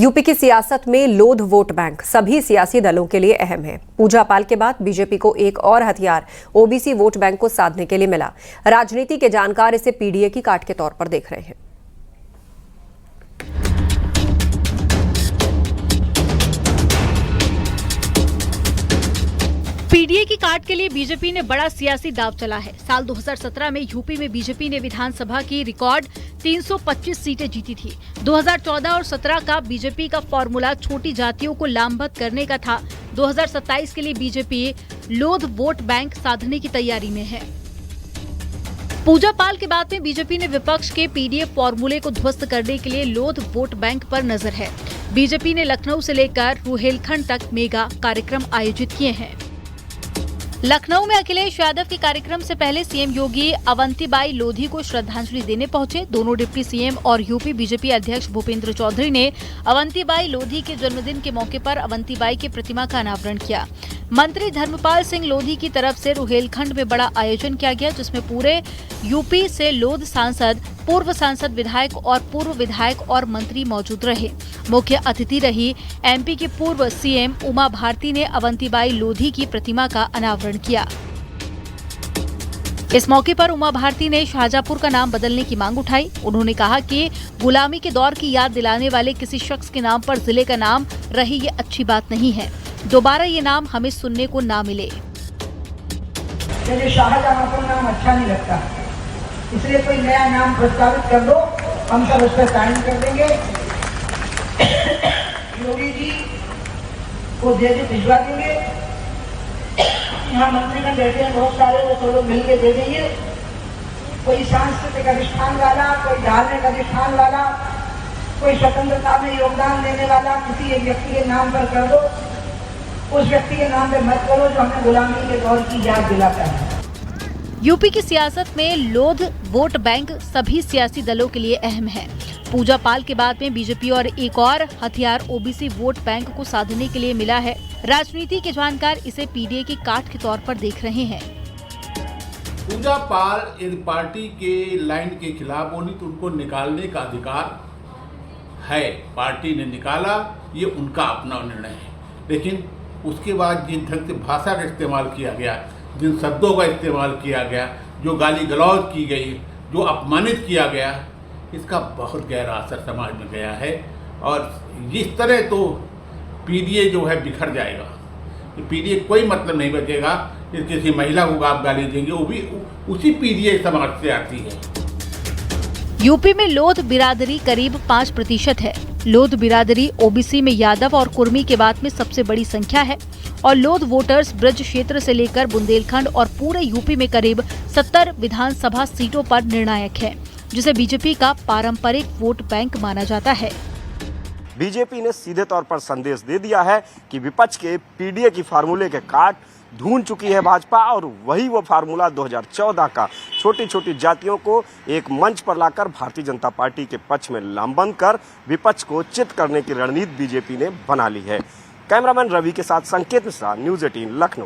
UP की सियासत में लोध वोट बैंक सभी सियासी दलों के लिए अहम है। पूजा पाल के बाद बीजेपी को एक और हथियार ओबीसी वोट बैंक को साधने के लिए मिला। राजनीति के जानकार इसे पीडीए की काट के तौर पर देख रहे हैं। पीडीए की काट के लिए बीजेपी ने बड़ा सियासी दांव चला है। साल 2017 में यूपी में बीजेपी ने विधानसभा की रिकॉर्ड 325 सीटें जीती थी। 2014 और 17 का बीजेपी का फॉर्मूला छोटी जातियों को लामबंद करने का था। 2027 के लिए बीजेपी लोध वोट बैंक साधने की तैयारी में है। पूजा पाल के बाद में बीजेपी ने विपक्ष के पीडीए फॉर्मूले को ध्वस्त करने के लिए लोध वोट बैंक पर नजर है। बीजेपी ने लखनऊ से लेकर रुहेलखंड तक मेगा कार्यक्रम आयोजित किए हैं। लखनऊ में अखिलेश यादव के कार्यक्रम से पहले सीएम योगी अवंतीबाई लोधी को श्रद्धांजलि देने पहुंचे। दोनों डिप्टी सीएम और यूपी बीजेपी अध्यक्ष भूपेंद्र चौधरी ने अवंतीबाई लोधी के जन्मदिन के मौके पर अवंतीबाई की प्रतिमा का अनावरण किया। मंत्री धर्मपाल सिंह लोधी की तरफ से रुहेलखंड में बड़ा आयोजन किया गया, जिसमें पूरे यूपी से लोध सांसद, पूर्व सांसद, विधायक और पूर्व विधायक और मंत्री मौजूद रहे। मुख्य अतिथि रही एमपी की पूर्व सीएम उमा भारती ने अवंतीबाई लोधी की प्रतिमा का अनावरण किया। इस मौके पर उमा भारती ने शाहजहांपुर का नाम बदलने की मांग उठाई। उन्होंने कहा कि गुलामी के दौर की याद दिलाने वाले किसी शख्स के नाम पर जिले का नाम रहे, ये अच्छी बात नहीं है। दोबारा ये नाम हमें सुनने को ना मिले। शाहजहांपुर नाम अच्छा नहीं लगता, इसलिए कोई नया नाम प्रस्तावित कर दो, हम सब उस पर साइन कर देंगे। योगी जी को दे भिजवा देंगे। यहाँ मंत्रीगण बैठे हैं बहुत सारे, वो सब लोग मिल के दे देंगे। कोई सांस्कृतिक अधिष्ठान वाला, कोई धार्मिक अधिष्ठान वाला, कोई स्वतंत्रता में योगदान देने वाला किसी एक व्यक्ति के नाम पर कर दो। उस व्यक्ति के नाम पे मत करो जो हमें गुलामी के दौर की याद दिलाता है। यूपी की सियासत में लोध वोट बैंक सभी सियासी दलों के लिए अहम है। पूजा पाल के बाद में बीजेपी और एक और हथियार ओबीसी वोट बैंक को साधने के लिए मिला है। राजनीति के जानकार इसे पीडीए की काट के तौर पर देख रहे हैं। पूजा पाल यदि पार्टी के लाइन के खिलाफ बोली तो उनको निकालने का अधिकार है। पार्टी ने निकाला, ये उनका अपना निर्णय है। लेकिन उसके बाद जिन ढंग से भाषा का इस्तेमाल किया गया, जिन शब्दों का इस्तेमाल किया गया, जो गाली गलौज की गई, जो अपमानित किया गया, इसका बहुत गहरा असर समाज में गया है। और इस तरह तो पीडीए जो है बिखर जाएगा। पीडीए कोई मतलब नहीं बचेगा कि किसी महिला को आप गाली देंगे, वो भी उसी पीडीए समाज से आती है। यूपी में लोध बिरादरी करीब 5% है। लोध बिरादरी ओबीसी में यादव और कुर्मी के बाद में सबसे बड़ी संख्या है और लोध वोटर्स ब्रज क्षेत्र से लेकर बुंदेलखंड और पूरे यूपी में करीब 70 विधानसभा सीटों पर निर्णायक है, जिसे बीजेपी का पारंपरिक वोट बैंक माना जाता है। बीजेपी ने सीधे तौर पर संदेश दे दिया है कि विपक्ष के पीडीए की फार्मूले के काट ढूंढ चुकी है भाजपा, और वही वो फार्मूला 2014 का छोटी छोटी जातियों को एक मंच पर लाकर भारतीय जनता पार्टी के पक्ष में लामबंद कर विपक्ष को चित करने की रणनीति बीजेपी ने बना ली है। कैमरामैन रवि के साथ संकेत मिश्रा, न्यूज़ 18 लखनऊ।